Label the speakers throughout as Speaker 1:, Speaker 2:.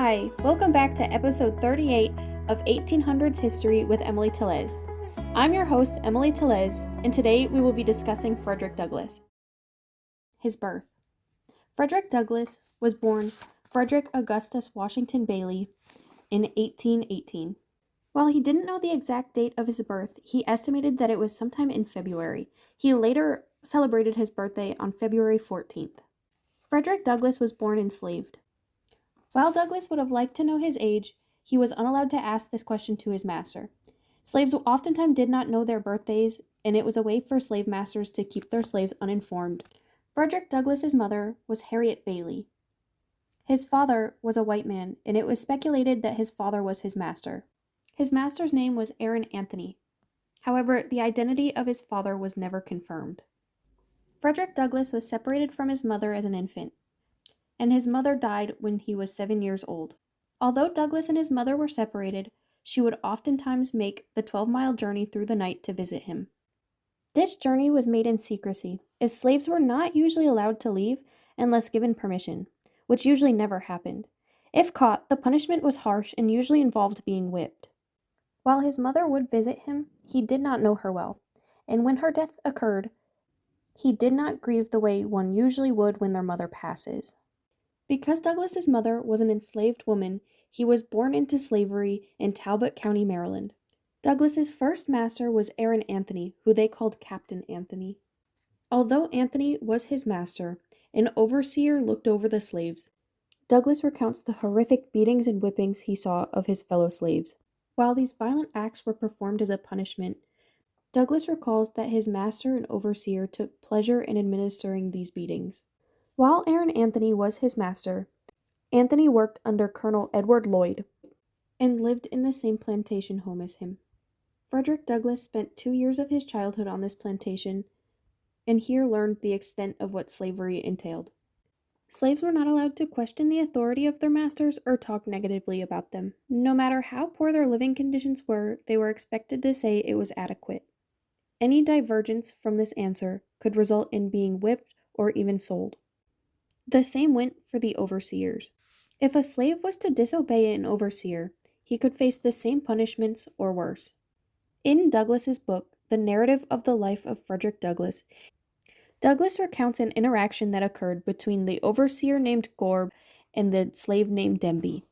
Speaker 1: Hi, welcome back to episode 38 of 1800s History with Emily Tellez. I'm your host, Emily Tellez, and today we will be discussing Frederick Douglass. His birth. Frederick Douglass was born Frederick Augustus Washington Bailey in 1818. While he didn't know the exact date of his birth, he estimated that it was sometime in February. He later celebrated his birthday on February 14th. Frederick Douglass was born enslaved. While Douglass would have liked to know his age, he was unallowed to ask this question to his master. Slaves oftentimes did not know their birthdays, and it was a way for slave masters to keep their slaves uninformed. Frederick Douglass's mother was Harriet Bailey. His father was a white man, and it was speculated that his father was his master. His master's name was Aaron Anthony. However, the identity of his father was never confirmed. Frederick Douglass was separated from his mother as an infant, and his mother died when he was 7 years old. Although Douglass and his mother were separated, she would oftentimes make the 12-mile journey through the night to visit him. This journey was made in secrecy, as slaves were not usually allowed to leave unless given permission, which usually never happened. If caught, the punishment was harsh and usually involved being whipped. While his mother would visit him, he did not know her well, and when her death occurred, he did not grieve the way one usually would when their mother passes. Because Douglass's mother was an enslaved woman, he was born into slavery in Talbot County, Maryland. Douglass's first master was Aaron Anthony, who they called Captain Anthony. Although Anthony was his master, an overseer looked over the slaves. Douglass recounts the horrific beatings and whippings he saw of his fellow slaves. While these violent acts were performed as a punishment, Douglass recalls that his master and overseer took pleasure in administering these beatings. While Aaron Anthony was his master, Anthony worked under Colonel Edward Lloyd and lived in the same plantation home as him. Frederick Douglass spent 2 years of his childhood on this plantation, and here learned the extent of what slavery entailed. Slaves were not allowed to question the authority of their masters or talk negatively about them. No matter how poor their living conditions were, they were expected to say it was adequate. Any divergence from this answer could result in being whipped or even sold. The same went for the overseers. If a slave was to disobey an overseer, he could face the same punishments or worse. In Douglass's book, The Narrative of the Life of Frederick Douglass, Douglass recounts an interaction that occurred between the overseer named Gore and the slave named Demby.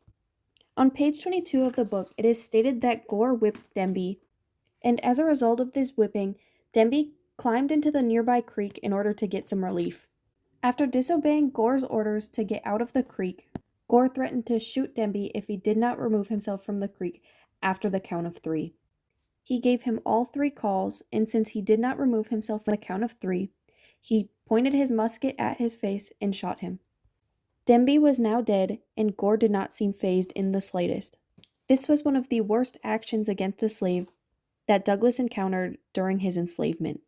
Speaker 1: On page 22 of the book, it is stated that Gore whipped Demby, and as a result of this whipping, Demby climbed into the nearby creek in order to get some relief. After disobeying Gore's orders to get out of the creek, Gore threatened to shoot Demby if he did not remove himself from the creek after the count of 3. He gave him all 3 calls, and since he did not remove himself from the count of 3, he pointed his musket at his face and shot him. Demby was now dead, and Gore did not seem fazed in the slightest. This was one of the worst actions against a slave that Douglass encountered during his enslavement.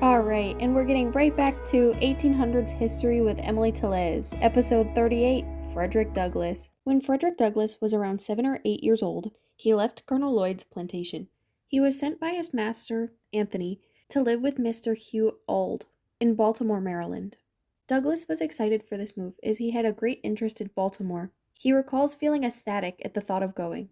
Speaker 1: Alright, and we're getting right back to 1800s History with Emily Tellez, episode 38, Frederick Douglass. When Frederick Douglass was around 7 or 8 years old, he left Colonel Lloyd's plantation. He was sent by his master, Anthony, to live with Mr. Hugh Auld in Baltimore, Maryland. Douglass was excited for this move as he had a great interest in Baltimore. He recalls feeling ecstatic at the thought of going.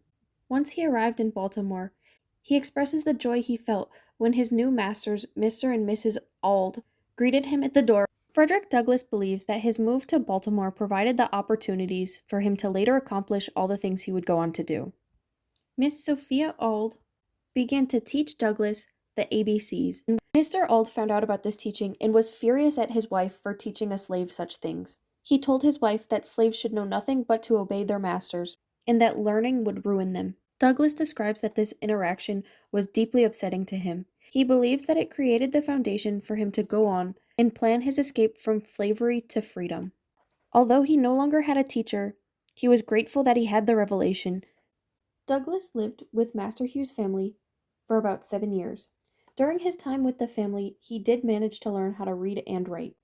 Speaker 1: Once he arrived in Baltimore, he expresses the joy he felt when his new masters, Mr. and Mrs. Auld, greeted him at the door. Frederick Douglass believes that his move to Baltimore provided the opportunities for him to later accomplish all the things he would go on to do. Miss Sophia Auld began to teach Douglass the ABCs. Mr. Auld found out about this teaching and was furious at his wife for teaching a slave such things. He told his wife that slaves should know nothing but to obey their masters, and that learning would ruin them. Douglass describes that this interaction was deeply upsetting to him. He believes that it created the foundation for him to go on and plan his escape from slavery to freedom. Although he no longer had a teacher, he was grateful that he had the revelation. Douglass lived with Master Hugh's family for about 7 years. During his time with the family, he did manage to learn how to read and write.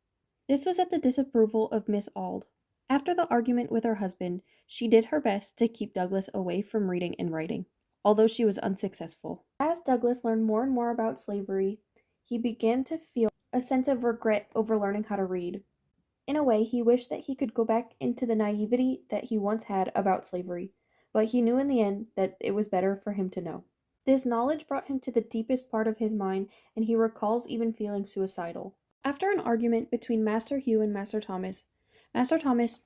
Speaker 1: This was at the disapproval of Miss Auld. After the argument with her husband, she did her best to keep Douglass away from reading and writing, although she was unsuccessful. As Douglass learned more and more about slavery, he began to feel a sense of regret over learning how to read. In a way, he wished that he could go back into the naivety that he once had about slavery, but he knew in the end that it was better for him to know. This knowledge brought him to the deepest part of his mind, and he recalls even feeling suicidal. After an argument between Master Hugh and Master Thomas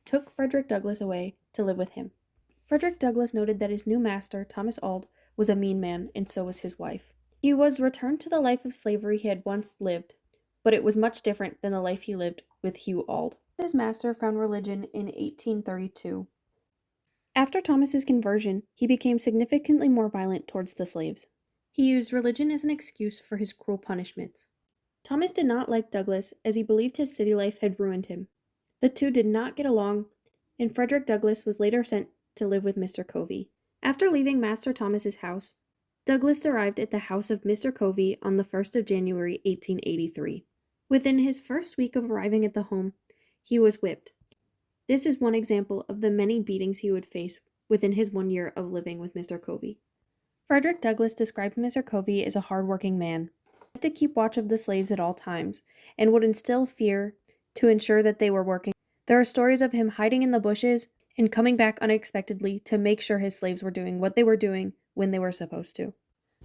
Speaker 1: took Frederick Douglass away to live with him. Frederick Douglass noted that his new master, Thomas Auld, was a mean man, and so was his wife. He was returned to the life of slavery he had once lived, but it was much different than the life he lived with Hugh Auld. His master found religion in 1832. After Thomas's conversion, he became significantly more violent towards the slaves. He used religion as an excuse for his cruel punishments. Thomas did not like Douglass, as he believed his city life had ruined him. The two did not get along, and Frederick Douglass was later sent to live with Mr. Covey. After leaving Master Thomas's house, Douglass arrived at the house of Mr. Covey on the 1st of January, 1883. Within his first week of arriving at the home, he was whipped. This is one example of the many beatings he would face within his 1 year of living with Mr. Covey. Frederick Douglass described Mr. Covey as a hard-working man. He had to keep watch of the slaves at all times, and would instill fear to ensure that they were working. There are stories of him hiding in the bushes and coming back unexpectedly to make sure his slaves were doing what they were doing when they were supposed to.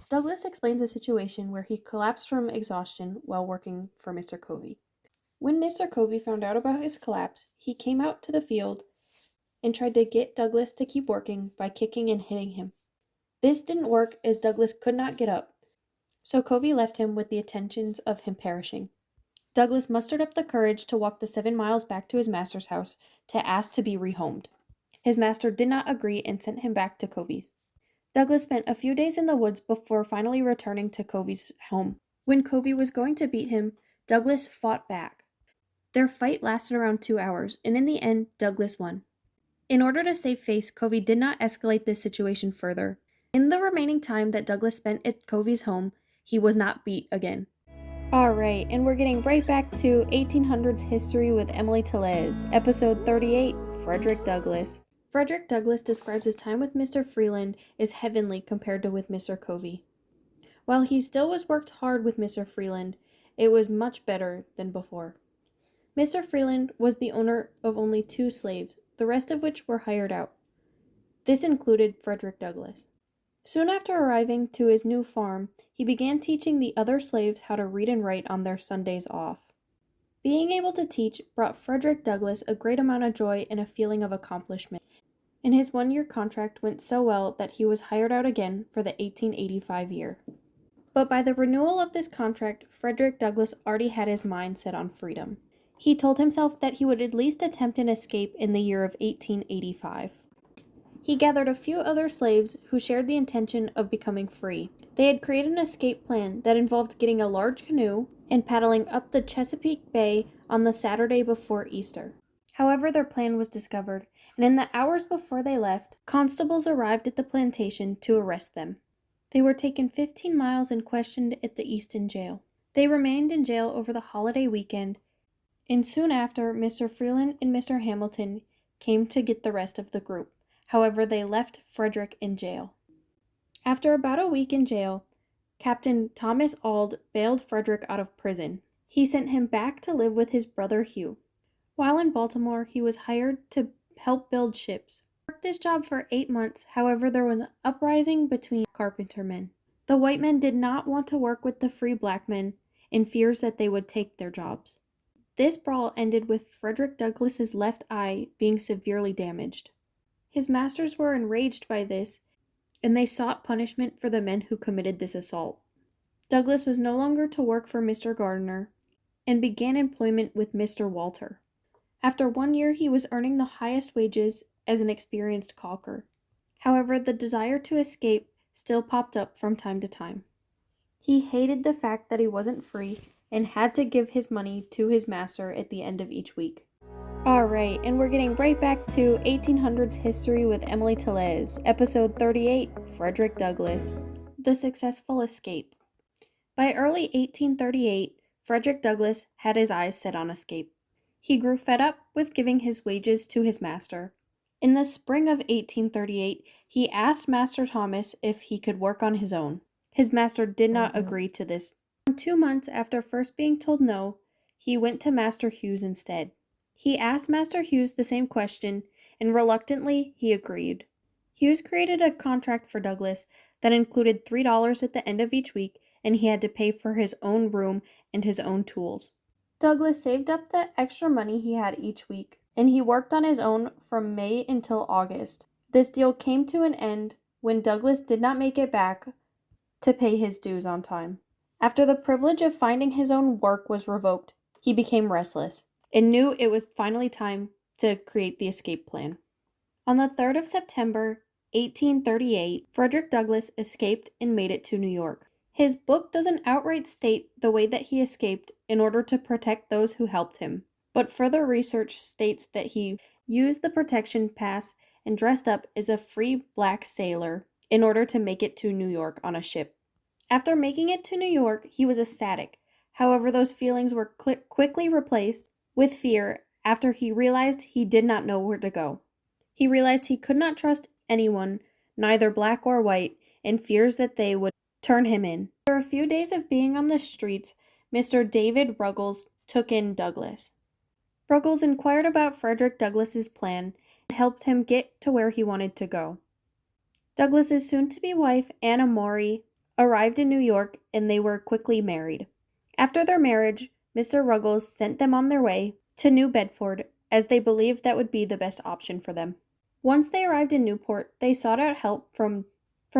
Speaker 1: Douglass explains a situation where he collapsed from exhaustion while working for Mr. Covey. When Mr. Covey found out about his collapse, he came out to the field and tried to get Douglass to keep working by kicking and hitting him. This didn't work as Douglass could not get up, so Covey left him with the intentions of him perishing. Douglass mustered up the courage to walk the 7 miles back to his master's house to ask to be rehomed. His master did not agree and sent him back to Covey's. Douglass spent a few days in the woods before finally returning to Covey's home. When Covey was going to beat him, Douglass fought back. Their fight lasted around 2 hours, and in the end, Douglass won. In order to save face, Covey did not escalate this situation further. In the remaining time that Douglass spent at Covey's home, he was not beat again. Alright, and we're getting right back to 1800s history with Emily Tellez, episode 38, Frederick Douglass. Frederick Douglass describes his time with Mr. Freeland as heavenly compared to with Mr. Covey. While he still was worked hard with Mr. Freeland, it was much better than before. Mr. Freeland was the owner of only 2 slaves, the rest of which were hired out. This included Frederick Douglass. Soon after arriving to his new farm, he began teaching the other slaves how to read and write on their Sundays off. Being able to teach brought Frederick Douglass a great amount of joy and a feeling of accomplishment, and his 1-year contract went so well that he was hired out again for the 1885 year. But by the renewal of this contract, Frederick Douglass already had his mind set on freedom. He told himself that he would at least attempt an escape in the year of 1885. He gathered a few other slaves who shared the intention of becoming free. They had created an escape plan that involved getting a large canoe and paddling up the Chesapeake Bay on the Saturday before Easter. However, their plan was discovered, and in the hours before they left, constables arrived at the plantation to arrest them. They were taken 15 miles and questioned at the Easton jail. They remained in jail over the holiday weekend, and soon after, Mr. Freeland and Mr. Hamilton came to get the rest of the group. However, they left Frederick in jail. After about a week in jail, Captain Thomas Auld bailed Frederick out of prison. He sent him back to live with his brother Hugh. While in Baltimore, he was hired to help build ships. He worked this job for 8 months, however, there was an uprising between carpenter men. The white men did not want to work with the free black men in fears that they would take their jobs. This brawl ended with Frederick Douglass's left eye being severely damaged. His masters were enraged by this, and they sought punishment for the men who committed this assault. Douglass was no longer to work for Mr. Gardner and began employment with Mr. Walter. After 1 year, he was earning the highest wages as an experienced caulker. However, the desire to escape still popped up from time to time. He hated the fact that he wasn't free and had to give his money to his master at the end of each week. Alright, and we're getting right back to 1800s history with Emily Tellez, episode 38, Frederick Douglass, The Successful Escape. By early 1838, Frederick Douglass had his eyes set on escape. He grew fed up with giving his wages to his master. In the spring of 1838, he asked Master Thomas if he could work on his own. His master did not agree to this. 2 months after first being told no, he went to Master Hughes instead. He asked Master Hughes the same question, and reluctantly he agreed. Hughes created a contract for Douglas that included $3 at the end of each week, and he had to pay for his own room and his own tools. Douglas saved up the extra money he had each week, and he worked on his own from May until August. This deal came to an end when Douglas did not make it back to pay his dues on time. After the privilege of finding his own work was revoked, he became restless and knew it was finally time to create the escape plan. On the 3rd of September, 1838, Frederick Douglass escaped and made it to New York. His book doesn't outright state the way that he escaped in order to protect those who helped him, but further research states that he used the protection pass and dressed up as a free black sailor in order to make it to New York on a ship. After making it to New York, he was ecstatic. However, those feelings were quickly replaced with fear after he realized he did not know where to go. He realized he could not trust anyone, neither black or white, and fears that they would turn him in. After a few days of being on the streets, Mr. David Ruggles took in Douglas. Ruggles inquired about Frederick Douglass's plan and helped him get to where he wanted to go. Douglas's soon-to-be wife, Anna Maury, arrived in New York, and they were quickly married. After their marriage, Mr. Ruggles sent them on their way to New Bedford, as they believed that would be the best option for them. Once they arrived in Newport, they sought out help from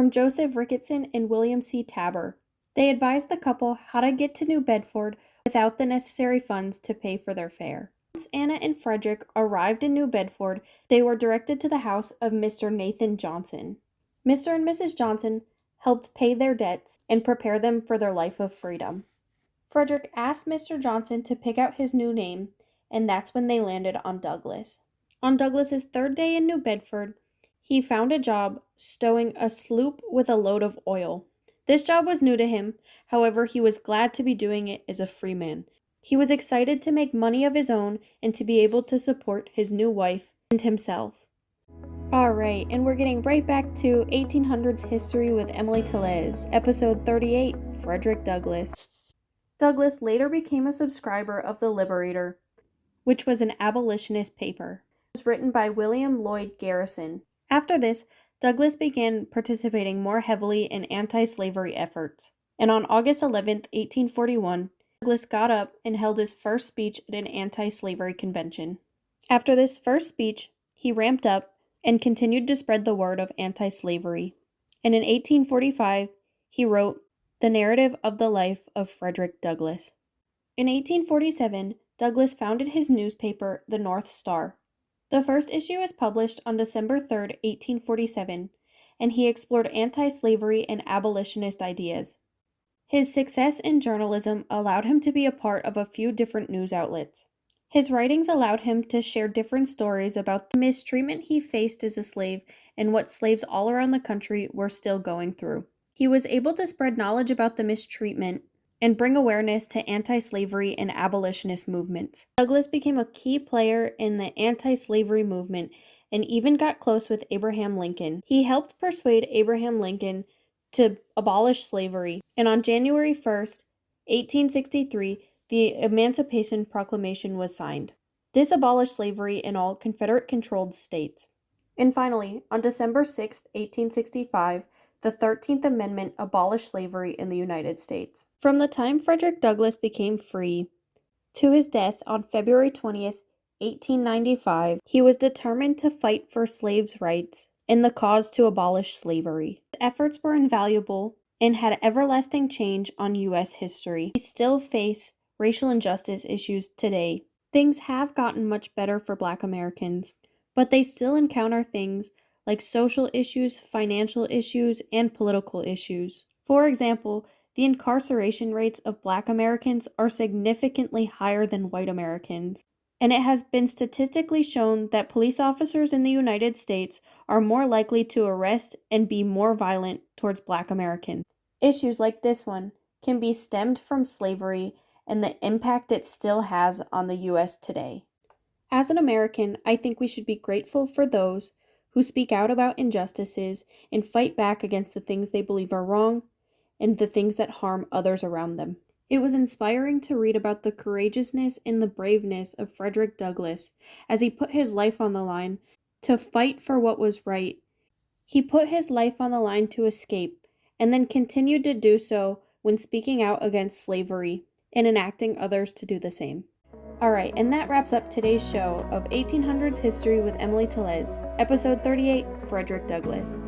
Speaker 1: Joseph Ricketson and William C. Tabor. They advised the couple how to get to New Bedford without the necessary funds to pay for their fare. Once Anna and Frederick arrived in New Bedford, they were directed to the house of Mr. Nathan Johnson. Mr. and Mrs. Johnson helped pay their debts and prepare them for their life of freedom. Frederick asked Mr. Johnson to pick out his new name, and that's when they landed on Douglas. On Douglas's third day in New Bedford, he found a job stowing a sloop with a load of oil. This job was new to him, however, he was glad to be doing it as a free man. He was excited to make money of his own and to be able to support his new wife and himself. Alright, and we're getting right back to 1800s history with Emily Tellez, episode 38, Frederick Douglass. Douglass later became a subscriber of The Liberator, which was an abolitionist paper. It was written by William Lloyd Garrison. After this, Douglass began participating more heavily in anti-slavery efforts. And on August 11, 1841, Douglass got up and held his first speech at an anti-slavery convention. After this first speech, he ramped up and continued to spread the word of anti-slavery. And in 1845, he wrote The Narrative of the Life of Frederick Douglass. In 1847, Douglass founded his newspaper, The North Star. The first issue was published on December 3, 1847, and he explored anti-slavery and abolitionist ideas. His success in journalism allowed him to be a part of a few different news outlets. His writings allowed him to share different stories about the mistreatment he faced as a slave and what slaves all around the country were still going through. He was able to spread knowledge about the mistreatment and bring awareness to anti-slavery and abolitionist movements. Douglass became a key player in the anti-slavery movement and even got close with Abraham Lincoln. He helped persuade Abraham Lincoln to abolish slavery, and on January 1st, 1863, the Emancipation Proclamation was signed. This abolished slavery in all Confederate-controlled states. And finally, on December 6, 1865, the 13th Amendment abolished slavery in the United States. From the time Frederick Douglass became free to his death on February 20th, 1895, he was determined to fight for slaves' rights in the cause to abolish slavery. His efforts were invaluable and had everlasting change on U.S. history. We still face racial injustice issues today. Things have gotten much better for Black Americans, but they still encounter things like social issues, financial issues, and political issues. For example, the incarceration rates of Black Americans are significantly higher than white Americans, and it has been statistically shown that police officers in the United States are more likely to arrest and be more violent towards Black Americans. Issues like this one can be stemmed from slavery and the impact it still has on the U.S. today. As an American, I think we should be grateful for those who speak out about injustices and fight back against the things they believe are wrong and the things that harm others around them. It was inspiring to read about the courageousness and the braveness of Frederick Douglass as he put his life on the line to fight for what was right. He put his life on the line to escape, and then continued to do so when speaking out against slavery and enacting others to do the same. Alright, and that wraps up today's show of 1800s History with Emily Tellez, episode 38, Frederick Douglass.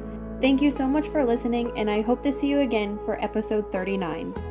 Speaker 1: Thank you so much for listening, and I hope to see you again for episode 39.